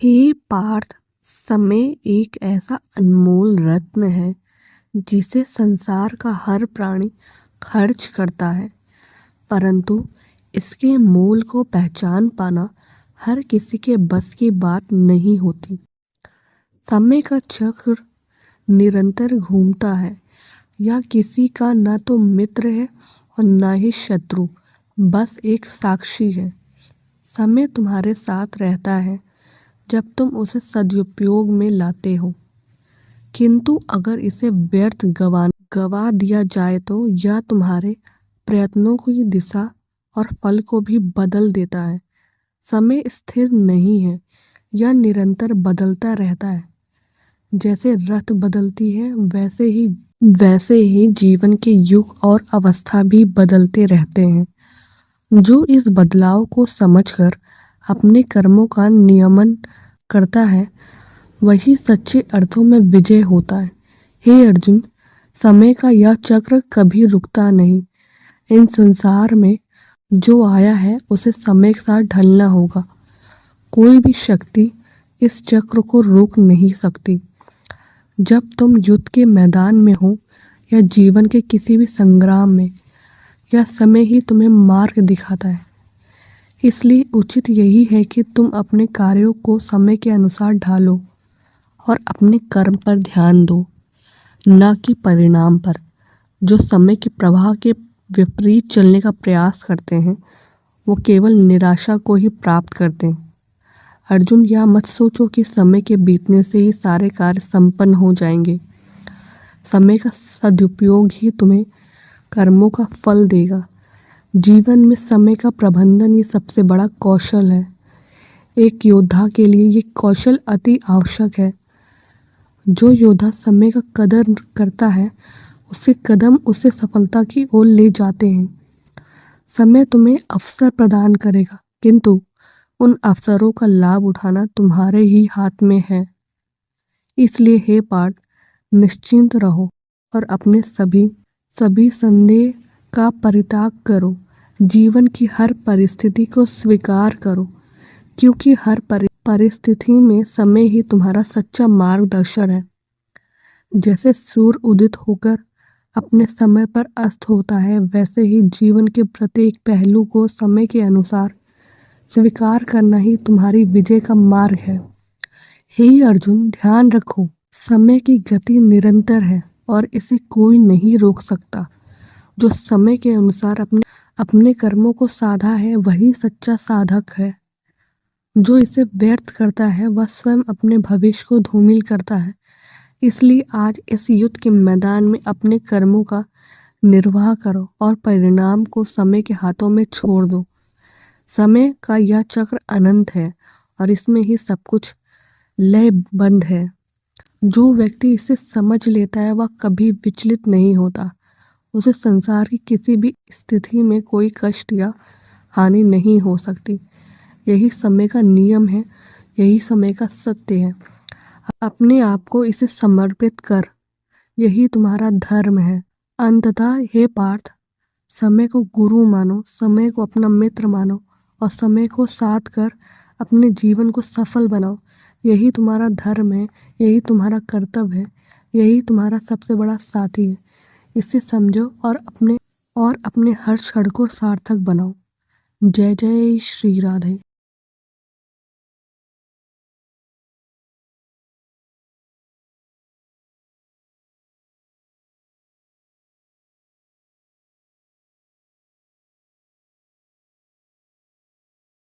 हे पार्थ, समय एक ऐसा अनमोल रत्न है जिसे संसार का हर प्राणी खर्च करता है, परंतु इसके मोल को पहचान पाना हर किसी के बस की बात नहीं होती। समय का चक्र निरंतर घूमता है। यह किसी का न तो मित्र है और न ही शत्रु, बस एक साक्षी है। समय तुम्हारे साथ रहता है जब तुम उसे सदुपयोग में लाते हो, किंतु अगर इसे व्यर्थ गवा दिया जाए तो यह तुम्हारे प्रयत्नों की दिशा और फल को भी बदल देता है। समय स्थिर नहीं है, यह निरंतर बदलता रहता है। जैसे रत बदलती है वैसे ही जीवन के युग और अवस्था भी बदलते रहते हैं। जो इस बदलाव को समझकर अपने कर्मों का नियमन करता है, वही सच्चे अर्थों में विजय होता है। हे अर्जुन, समय का यह चक्र कभी रुकता नहीं। इन संसार में जो आया है उसे समय के साथ ढलना होगा। कोई भी शक्ति इस चक्र को रोक नहीं सकती। जब तुम युद्ध के मैदान में हो या जीवन के किसी भी संग्राम में, यह समय ही तुम्हें मार्ग दिखाता है। इसलिए उचित यही है कि तुम अपने कार्यों को समय के अनुसार ढालो और अपने कर्म पर ध्यान दो, न कि परिणाम पर। जो समय के प्रवाह के विपरीत चलने का प्रयास करते हैं, वो केवल निराशा को ही प्राप्त करते हैं। अर्जुन, यह मत सोचो कि समय के बीतने से ही सारे कार्य संपन्न हो जाएंगे। समय का सदुपयोग ही तुम्हें कर्मों का फल देगा। जीवन में समय का प्रबंधन ये सबसे बड़ा कौशल है। एक योद्धा के लिए ये कौशल अति आवश्यक है। जो योद्धा समय का कदर करता है, उसके कदम उसे सफलता की ओर ले जाते हैं। समय तुम्हें अवसर प्रदान करेगा, किंतु उन अवसरों का लाभ उठाना तुम्हारे ही हाथ में है। इसलिए हे पार्थ, निश्चिंत रहो और अपने सभी संदेह का परित्याग करो। जीवन की हर परिस्थिति को स्वीकार करो, क्योंकि हर परिस्थिति में समय ही तुम्हारा सच्चा मार्गदर्शन है। जैसे सूर्य उदित होकर अपने समय पर अस्त होता है, वैसे ही जीवन के प्रत्येक पहलू को समय के अनुसार स्वीकार करना ही तुम्हारी विजय का मार्ग है। हे अर्जुन, ध्यान रखो, समय की गति निरंतर है और इसे कोई नहीं रोक सकता। जो समय के अनुसार अपने कर्मों को साधा है, वही सच्चा साधक है। जो इसे व्यर्थ करता है, वह स्वयं अपने भविष्य को धूमिल करता है। इसलिए आज इस युद्ध के मैदान में अपने कर्मों का निर्वाह करो और परिणाम को समय के हाथों में छोड़ दो। समय का यह चक्र अनंत है और इसमें ही सब कुछ लयबंद है। जो व्यक्ति इसे समझ लेता है, वह कभी विचलित नहीं होता। उसे संसार की किसी भी स्थिति में कोई कष्ट या हानि नहीं हो सकती। यही समय का नियम है, यही समय का सत्य है। अपने आप को इसे समर्पित कर, यही तुम्हारा धर्म है। अंततः हे पार्थ, समय को गुरु मानो, समय को अपना मित्र मानो और समय को साथ कर अपने जीवन को सफल बनाओ। यही तुम्हारा धर्म है, यही तुम्हारा कर्तव्य है, यही तुम्हारा सबसे बड़ा साथी है। इसे समझो और अपने हर क्षण को सार्थक बनाओ। जय जय श्री राधे।